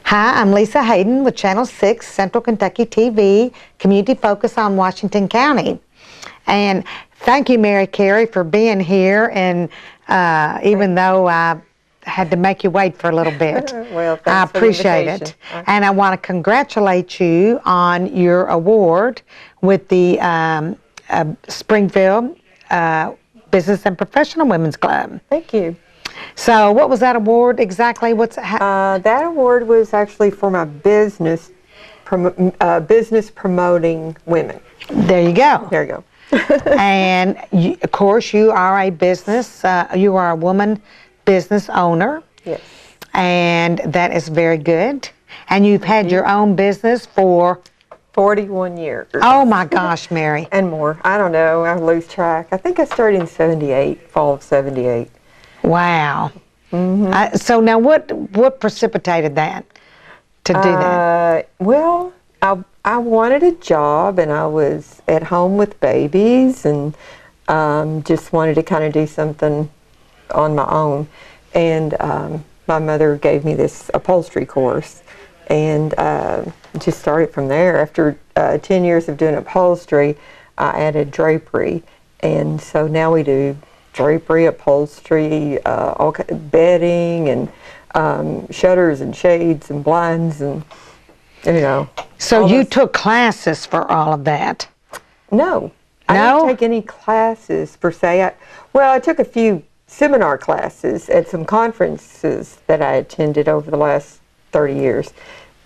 Hi, I'm Lisa Hayden with Channel 6, Central Kentucky TV, community focus on Washington County. And thank you, Mary Carey, for being here. And even though I had to make you wait for a little bit, Well, I thanks for the appreciate invitation. it. And I want to congratulate you on your award with the Springfield Business and Professional Women's Club. Thank you. So what was that award exactly? That award was actually for my business promoting women. There you go. There you go. And of course, you are a business, you are a woman business owner. Yes. And that is very good. And you've had your own business for 41 years. Oh my gosh, Mary. And more. I don't know. I lose track. I think I started in 78, fall of 78. Wow. Mm-hmm. So now what precipitated that to do that? Well, I wanted a job, and I was at home with babies, and just wanted to kind of do something on my own. And my mother gave me this upholstery course, and just started from there. After 10 years of doing upholstery, I added drapery, and so now we do drapery, upholstery, bedding, and shutters and shades and blinds, and So you took classes for all of that? No, I didn't take any classes per se. I took a few seminar classes at some conferences that I attended over the last 30 years,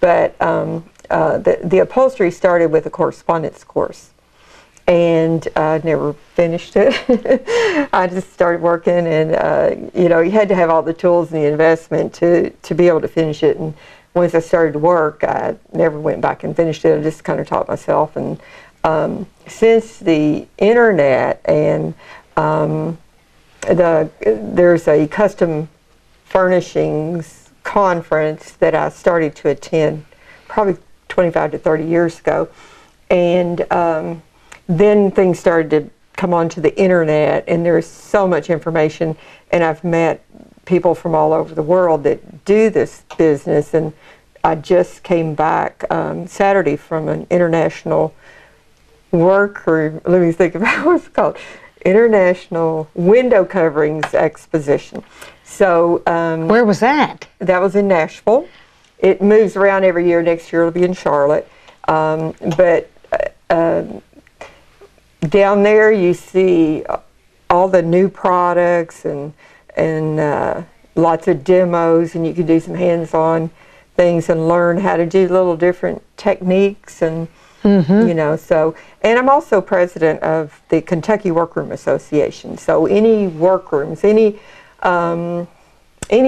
but the upholstery started with a correspondence course. And I never finished it. I just started working, and you had to have all the tools and the investment to be able to finish it. And once I started to work, I never went back and finished it. I just kind of taught myself. And since the internet and there's a custom furnishings conference that I started to attend probably 25 to 30 years ago, and then things started to come onto the internet, and there's so much information, and I've met people from all over the world that do this business. And I just came back Saturday from an international workroom, let me think about what it's called, International Window Coverings Exposition. So where was that? That was in Nashville. It moves around every year. Next year it'll be in Charlotte. But down there you see all the new products and lots of demos, and you can do some hands-on things and learn how to do little different techniques, and so. And I'm also president of the Kentucky Workroom Association. So any workrooms, any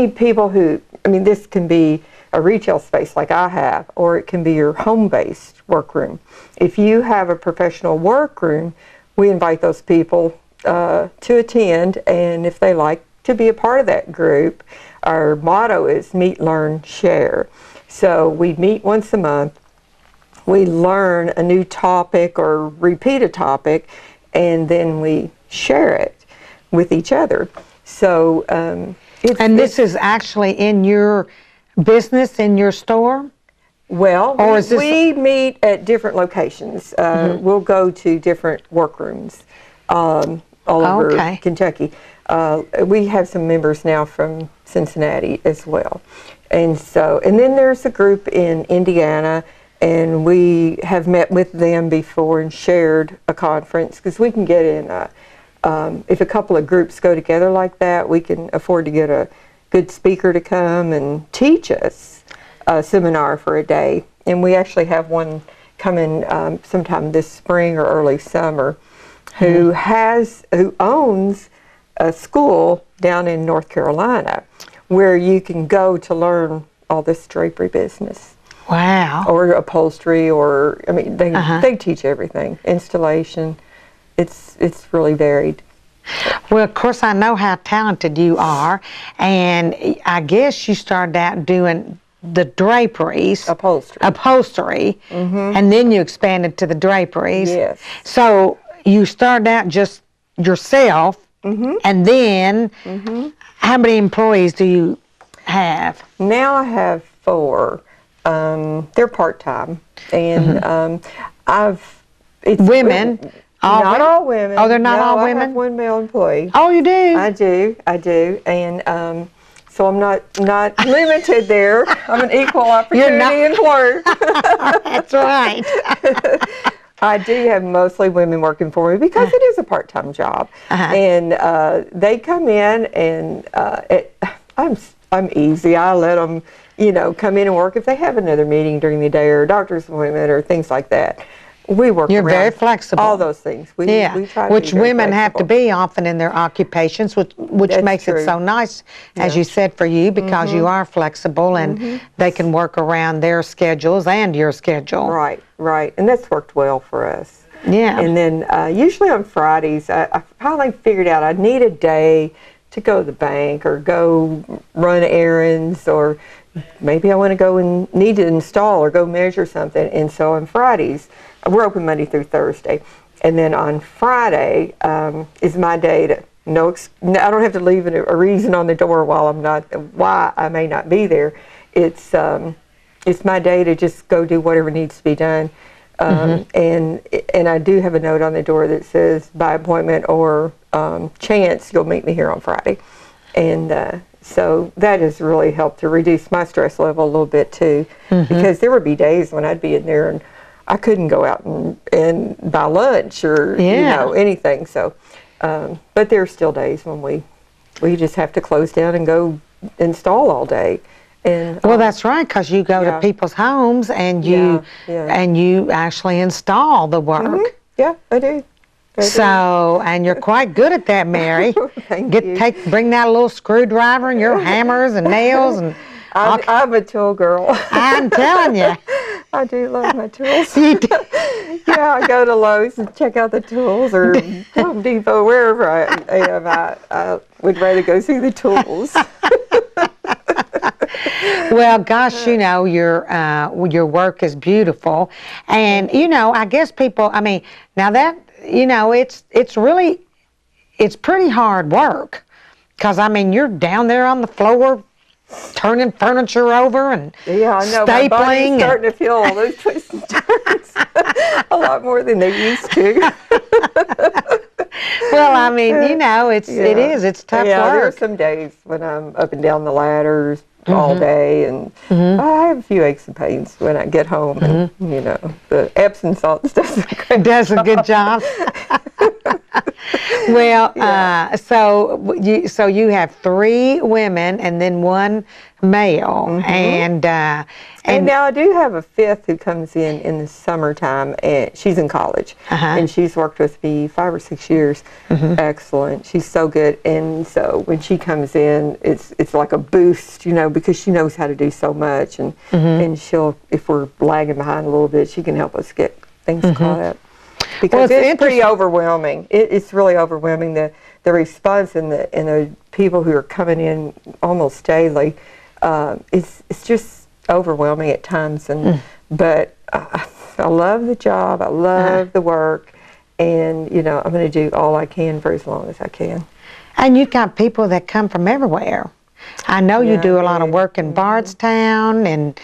people who, this can be a retail space like I have, or it can be your home-based workroom. If you have a professional workroom, we invite those people to attend, and if they like to be a part of that group, our motto is meet, learn, share. So we meet once a month, we learn a new topic or repeat a topic, and then we share it with each other. So this is actually in your business, in your store? Well, we meet at different locations. We'll go to different workrooms all over Kentucky. We have some members now from Cincinnati as well. And then there's a group in Indiana, and we have met with them before and shared a conference, because we can get in, if a couple of groups go together like that, we can afford to get a good speaker to come and teach us a seminar for a day. And we actually have one coming sometime this spring or early summer, who owns a school down in North Carolina where you can go to learn all this drapery business. Wow. Or upholstery, or they teach everything. Installation. It's really varied. Well, of course, I know how talented you are, and I guess you started out doing the draperies. Upholstery. And then you expanded to the draperies. Yes. So you started out just yourself, and then how many employees do you have? Now I have 4. They're part-time, and it's women. Not all women. Oh, they're not all women? I have one male employee. Oh, you do? I do. And so I'm not limited there. I'm an equal opportunity employer. That's right. I do have mostly women working for me because it is a part-time job. And they come in, and I'm easy. I let them, come in and work if they have another meeting during the day, or doctor's appointment, or things like that. We work You're around very flexible. all those things. We try to which be very women have to flexible. be often in their occupations, which That's makes true. it so nice, as you said, for you, because you are flexible and they can work around their schedules and your schedule. Right. And that's worked well for us. Yeah. And then usually on Fridays, I finally figured out I need a day to go to the bank or go run errands, or maybe I want to go and need to install or go measure something. And so on Fridays, we're open Monday through Thursday. And then on Friday is my day to, I don't have to leave a reason on the door why I may not be there. It's my day to just go do whatever needs to be done. And I do have a note on the door that says, by appointment or chance, you'll meet me here on Friday. And so that has really helped to reduce my stress level a little bit too, because there would be days when I'd be in there and I couldn't go out and buy lunch or anything. So, but there are still days when we just have to close down and go install all day. And well, that's right, because you go to people's homes and you actually install the work. Yeah, I do. So, and you're quite good at that, Mary. Thank you. Bring that little screwdriver and your hammers and nails and. I'm a tool girl. I'm telling you. I do love my tools. You do. Yeah, I go to Lowe's and check out the tools, or Home Depot, wherever I am. I would rather go see the tools. Well, gosh, your work is beautiful, and I guess people. I mean, now that it's pretty hard work, because I mean you're down there on the floor, turning furniture over and stapling. My body's starting to feel all those twists and turns a lot more than they used to. Well, I mean, it's tough work. There are some days when I'm up and down the ladders all day, and I have a few aches and pains when I get home, and the Epsom salts does a good job. Well, so you have 3 women and then 1 male, and now I do have a 5th who comes in the summertime, and she's in college, and she's worked with me 5 or 6 years. Excellent, she's so good, and so when she comes in, it's like a boost, because she knows how to do so much, and she'll, if we're lagging behind a little bit, she can help us get things caught up. Because it's pretty overwhelming. It's really overwhelming, the response and the people who are coming in almost daily. It's just overwhelming at times, but I love the job. I love the work, and I'm going to do all I can for as long as I can. And you've got people that come from everywhere. I know you do a lot of work in Bardstown and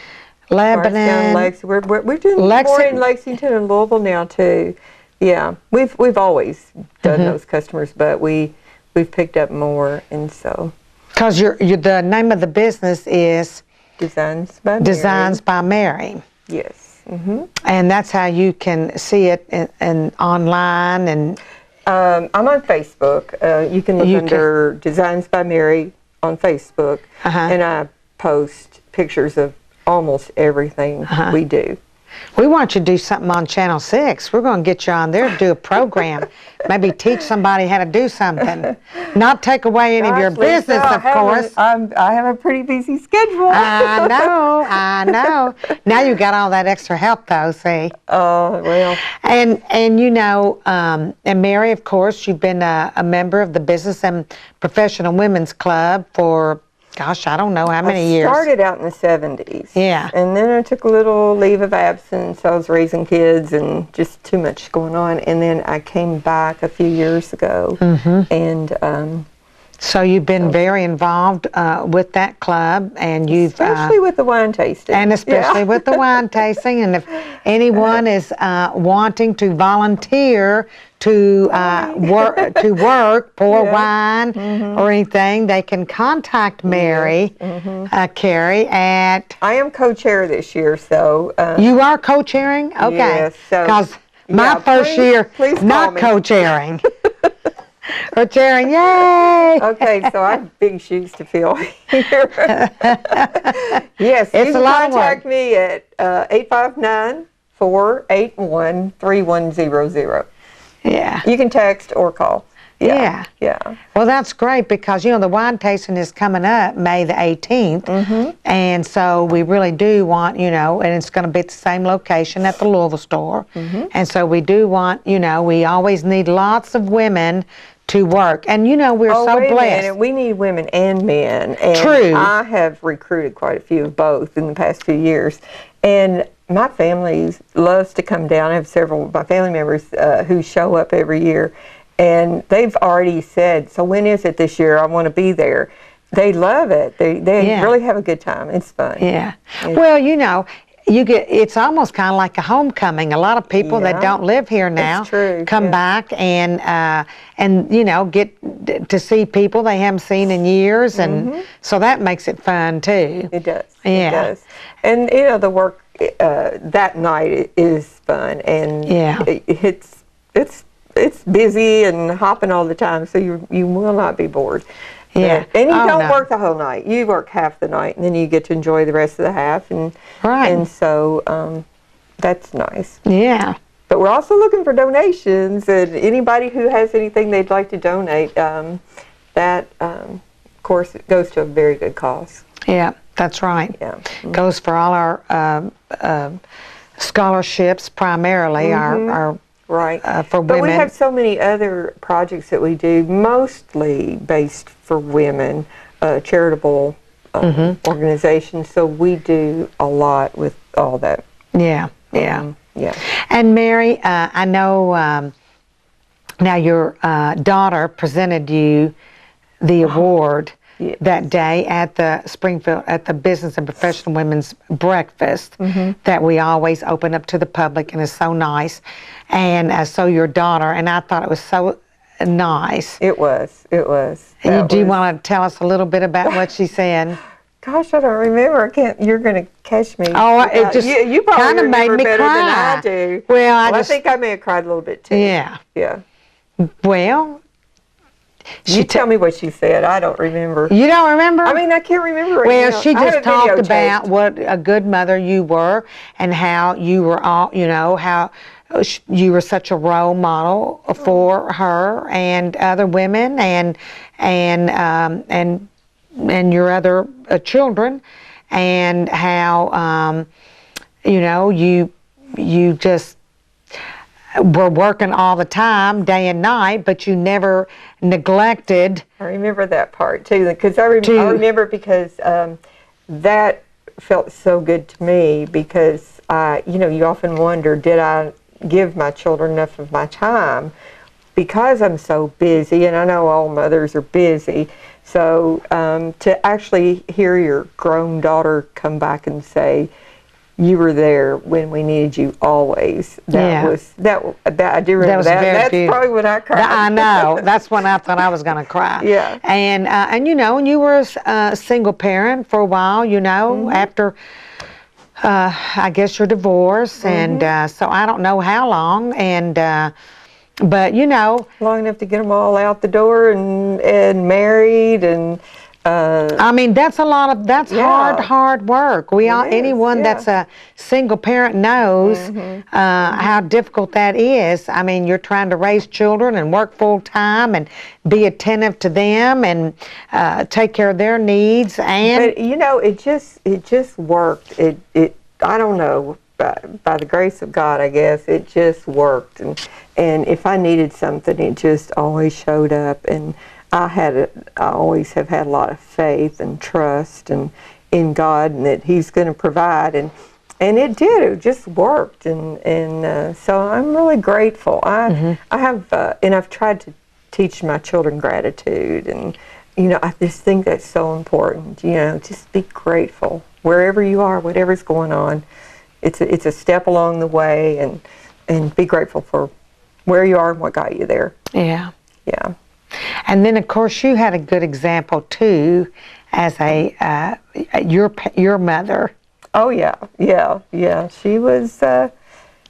Lebanon. We're doing more in Lexington and Louisville now too. Yeah, we've always done those customers, but we've picked up more, and so. Because the name of the business is Designs by Mary. Designs by Mary. Yes. And that's how you can see it in online and. I'm on Facebook. You can look under Designs by Mary on Facebook, and I post pictures of almost everything we do. We want you to do something on Channel 6. We're going to get you on there to do a program. Maybe teach somebody how to do something. Not take away any of your business, of course. I have a pretty busy schedule. I know. Now you got all that extra help, though, see? Oh, well. And and Mary, of course, you've been a member of the Business and Professional Women's Club for, gosh, I don't know how many years. I started out in the 70s. Yeah. And then I took a little leave of absence. I was raising kids and just too much going on. And then I came back a few years ago. And So you've been very involved with that club, and you've especially with the wine tasting, and especially with the wine tasting. And if anyone is wanting to volunteer to pour wine or anything, they can contact Mary Carey at. I am co-chair this year, so you are co-chairing. Okay, yes, because my first year not co-chairing. Or chairing, yay! Okay, so I have big shoes to fill here. Yes, it's you can contact me at 859-481-3100. Yeah. You can text or call. Yeah. Well, that's great because, you know, the wine tasting is coming up May the 18th. And so we really do want, you know, and it's going to be at the same location at the Louisville store. And so we do want, you know, we always need lots of women to work. And, you know, we're so blessed. We need women and men. And True. I have recruited quite a few of both in the past few years. And my family loves to come down. I have several of my family members who show up every year. And they've already said, so when is it this year? I want to be there. They love it. They really have a good time. It's fun. Yeah. Well, you know, it's almost kind of like a homecoming. A lot of people that don't live here now come back and you know, get to see people they haven't seen in years, and so that makes it fun too. It does. Yeah. It does. And you know, the work that night is fun, and it's busy and hopping all the time, so you will not be bored. Yeah. And you don't work the whole night. You work half the night, and then you get to enjoy the rest of the half. And and so that's nice. Yeah. But we're also looking for donations, and anybody who has anything they'd like to donate, that, of course, it goes to a very good cause. Yeah, that's right. Yeah. Goes for all our scholarships, primarily, our right. For women. But we have so many other projects that we do, mostly based for women, charitable organizations. So we do a lot with all that. Yeah. And Mary, I know now your daughter presented you the award that day at the Springfield, at the Business and Professional Women's Breakfast that we always open up to the public, and is so nice. And so your daughter, and I thought it was so nice. It was. Do you want to tell us a little bit about what she said? Gosh, I don't remember. I can't. You're going to catch me. Oh, it just you probably kind of made me better cry. Than I do. Well, I think I may have cried a little bit too. Yeah. Well, you tell me what she said. I don't remember. You don't remember? I mean, I can't remember. Well, she just talked about what a good mother you were, and how you were all, you know, how you were such a role model for her and other women, and your other children, and how you know, you just were working all the time, day and night, but you never neglected. I remember that part too, because I remember because that felt so good to me, because you know, you often wonder, did I give my children enough of my time, because I'm so busy, and I know all mothers are busy. So to actually hear your grown daughter come back and say, you were there when we needed you always. That I do remember that. That's probably when I cried. I know. That's when I thought I was going to cry. Yeah. And you know, and you were a single parent for a while, you know, after I guess your divorce, and so I don't know how long, and but you know, long enough to get them all out the door and married, and I mean, that's a lot of hard work. Anyone that's a single parent knows how difficult that is. I mean, you're trying to raise children and work full time and be attentive to them and take care of their needs. And but you know, it just worked. It I don't know, by the grace of God, I guess it just worked. And if I needed something, it just always showed up. And I always have had a lot of faith and trust in God, and that He's going to provide, and it did. It just worked, and so I'm really grateful. I have and I've tried to teach my children gratitude, and I just think that's so important. Just be grateful wherever you are, whatever's going on. It's a step along the way, and be grateful for where you are and what got you there. Yeah. Yeah. And then, of course, you had a good example too, as your mother. Oh yeah. She was.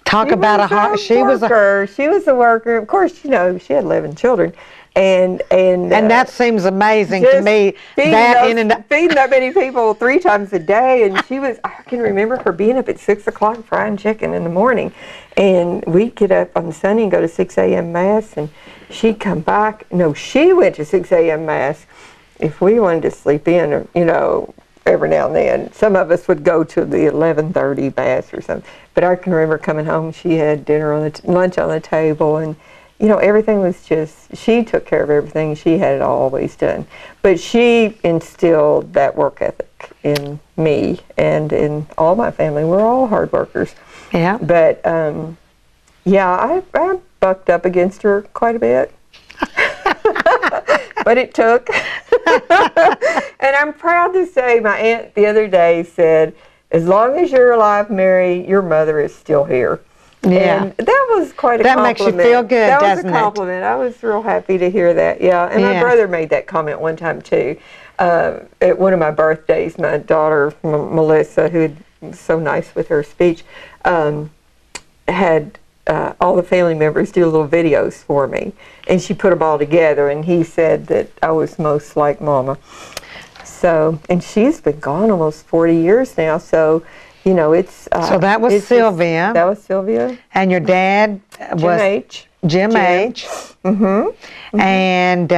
Talk about a heart. She was a worker. Of course, she had 11 children, and that seems amazing to me. Feeding that many people 3 times a day, and I can remember her being up at 6 o'clock frying chicken in the morning, and we'd get up on Sunday and go to 6 a.m. mass, and she'd come back. No, she went to 6 a.m. mass. If we wanted to sleep in, every now and then, some of us would go to the 11:30 mass or something. But I can remember coming home. She had lunch on the table, and everything was she took care of everything. She had it always done. But she instilled that work ethic in me and in all my family. We're all hard workers. Yeah. But I bucked up against her quite a bit. But it took. And I'm proud to say my aunt the other day said, as long as you're alive, Mary, your mother is still here. Yeah. And that was quite a compliment. That makes you feel good, doesn't it? That was a compliment. I was real happy to hear that, yeah. And my brother made that comment one time, too. At one of my birthdays, my daughter, Melissa, who was so nice with her speech, had all the family members do little videos for me. And she put them all together, and he said that I was most like Mama. So, and she's been gone almost 40 years now, so, it's... so that was Sylvia. That was Sylvia. And your dad was... Jim H. Mm-hmm. Mm-hmm. And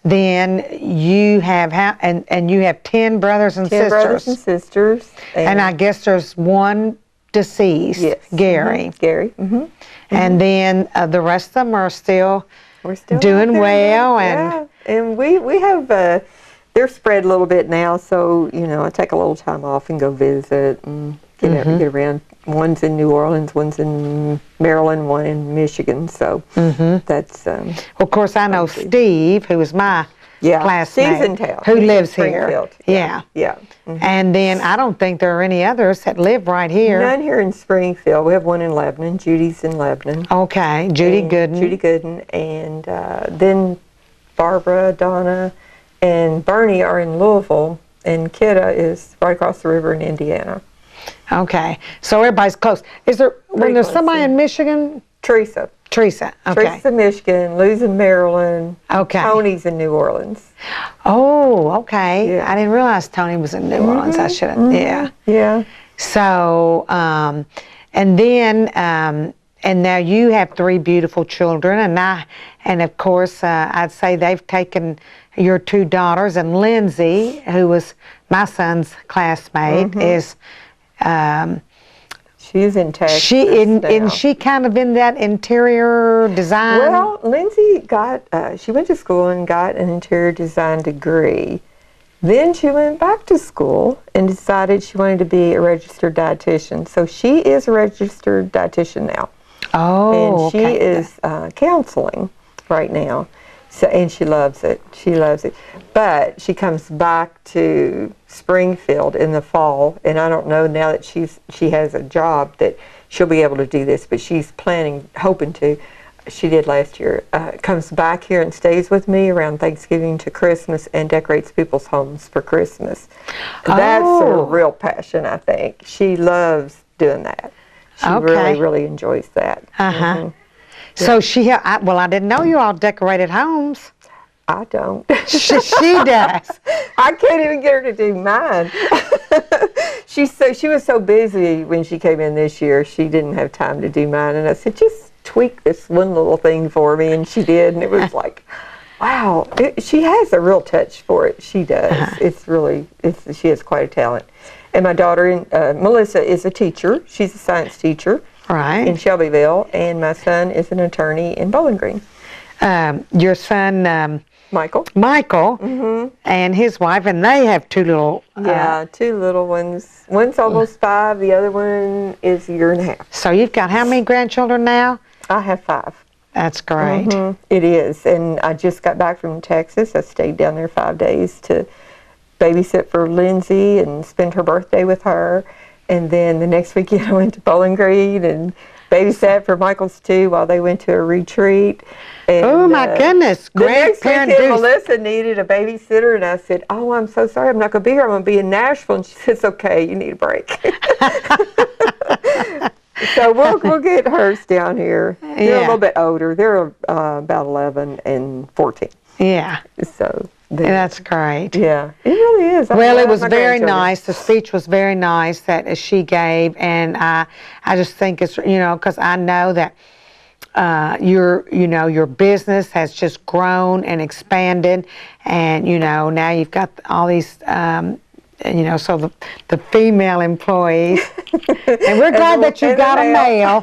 then you have... And you have 10 brothers and 10 sisters. 10 brothers and sisters. And I guess there's one deceased, yes. Gary. Mm-hmm. Gary. Mm-hmm. Mm-hmm. And then the rest of them are still... We're still doing well. And we have... they're spread a little bit now, so, I take a little time off and go visit and get around. One's in New Orleans, one's in Maryland, one in Michigan, so that's... of course, I know Steve, who is my classmate, Steve's in town. who lives Springfield. here. Yeah. Mm-hmm. And then I don't think there are any others that live right here. None here in Springfield. We have one in Lebanon. Judy's in Lebanon. Okay, Judy Gooden. And then Barbara, Donna, and Bernie are in Louisville, and Kidda is right across the river in Indiana. Okay, so everybody's close. Is there, when there's somebody in Michigan? Teresa, okay. Teresa's in Michigan, Lou's in Maryland, okay. Tony's in New Orleans. Oh, okay. Yeah. I didn't realize Tony was in New Orleans. I should have, Yeah. So, and then, and now you have 3 beautiful children, and of course, I'd say they've taken your 2 daughters, and Lindsay, who was my son's classmate, is... she's in Texas Isn't she kind of in that interior design? Well, Lindsay she went to school and got an interior design degree. Then she went back to school and decided she wanted to be a registered dietitian. So she is a registered dietitian now. Oh, and she is counseling right now. So, and she loves it. She loves it. But she comes back to Springfield in the fall, and I don't know now that she has a job that she'll be able to do this, but she's hoping to. She did last year. Comes back here and stays with me around Thanksgiving to Christmas and decorates people's homes for Christmas. That's her real passion, I think. She loves doing that. She really, really enjoys that. Yeah. So I didn't know you all decorated homes. I don't. She does. I can't even get her to do mine. She was so busy when she came in this year, she didn't have time to do mine. And I said, just tweak this one little thing for me. And she did. And it was like, wow. She has a real touch for it. She does. She has quite a talent. And my daughter, Melissa, is a teacher. She's a science teacher. Right. In Shelbyville, and my son is an attorney in Bowling Green. Your son, Michael, and his wife, and they have 2 little... 2 little ones. One's almost 5, the other one is a year and a half. So you've got how many grandchildren now? I have 5. That's great. It is. And I just got back from Texas. I stayed down there 5 days to babysit for Lindsay and spend her birthday with her. And then the next weekend I went to Bowling Green and babysat for Michael's too while they went to a retreat. And, oh my goodness! The next weekend Melissa needed a babysitter, and I said, "Oh, I'm so sorry, I'm not going to be here. I'm going to be in Nashville." And she said, "It's okay. You need a break." So we'll get hers down here. They're a little bit older. They're about 11 and 14. Yeah. So that's great. Yeah, it really is. Well, it was very nice. The speech was very nice that she gave, and I just think it's, because I know that your business has just grown and expanded, and now you've got all these. So the female employees, and we're glad that you got a male,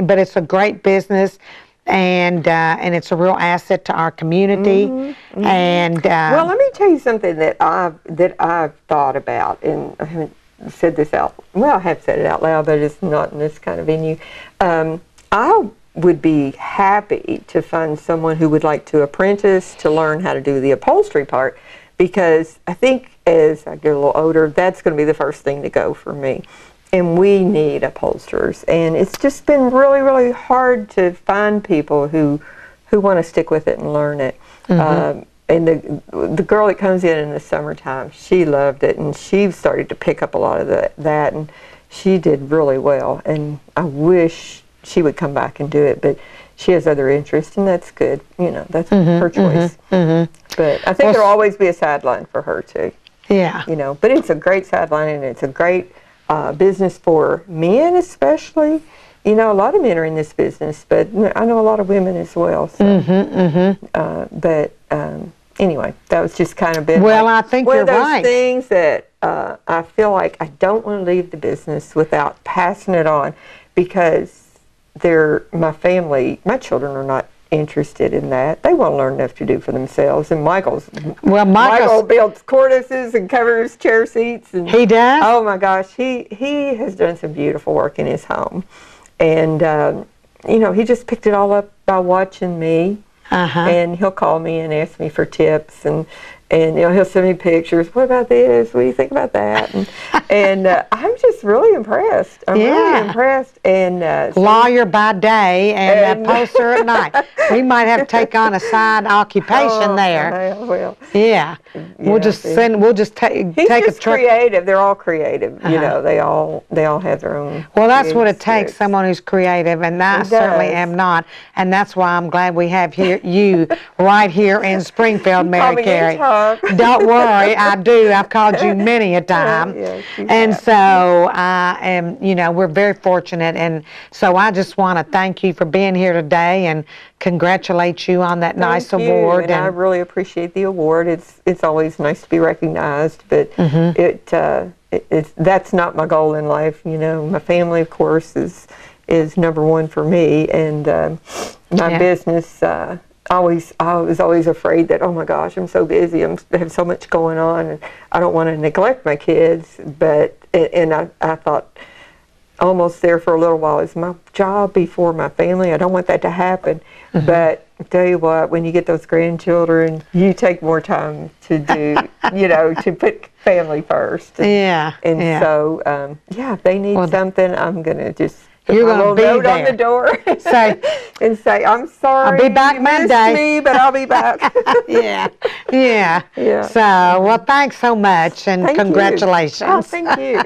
but it's a great business, and it's a real asset to our community. And well, let me tell you something that I've thought about, and I haven't said this out. Well, I have said it out loud, but it's not in this kind of venue. I would be happy to find someone who would like to apprentice to learn how to do the upholstery part, because I think as I get a little older, that's going to be the first thing to go for me. And we need upholsterers, and it's just been really, really hard to find people who want to stick with it and learn it. And the girl that comes in the summertime, she loved it, and she started to pick up a lot of that, and she did really well. And I wish she would come back and do it, but she has other interests, and that's good. That's her choice. But I think there'll always be a sideline for her too. Yeah. But it's a great sideline, and it's a great business for men, especially. A lot of men are in this business, but I know a lot of women as well. So. But anyway, that was just kind of been I think one you're of those right. things that I feel like I don't want to leave the business without passing it on, because my family, my children are not interested in that. They want to learn enough to do for themselves. And Michael builds cornices and covers chair seats. And he does? Oh my gosh, he has done some beautiful work in his home. And, he just picked it all up by watching me. And he'll call me and ask me for tips, and he'll send me pictures. What about this? What do you think about that? And I'm just really impressed. I'm really impressed. And lawyer by day and upholsterer at night. We might have to take on a side occupation there. Well, yeah. We'll just take a trip. Creative. They're all creative. They all have their own. Well, that's what it takes. Someone who's creative, and I certainly am not. And that's why I'm glad we have you right here in Springfield, Mary Carey. Don't worry, I do. I've called you many a time. And so I am, we're very fortunate. And so I just want to thank you for being here today and congratulate you on that nice award. And I really appreciate the award. It's always nice to be recognized, but that's not my goal in life. My family, of course, is number one for me, and my business. I was always afraid that, oh my gosh, I'm so busy, I have so much going on, and I don't want to neglect my kids. But I thought almost there for a little while, is my job before my family? I don't want that to happen. But I tell you what, when you get those grandchildren, you take more time to do, to put family first. So if they need something, I'm gonna just. You're going to be note there. On the door and say, I'm sorry. I'll be back Monday. Me, but I'll be back. Yeah. So, well, thanks so much, and congratulations. Oh, thank you.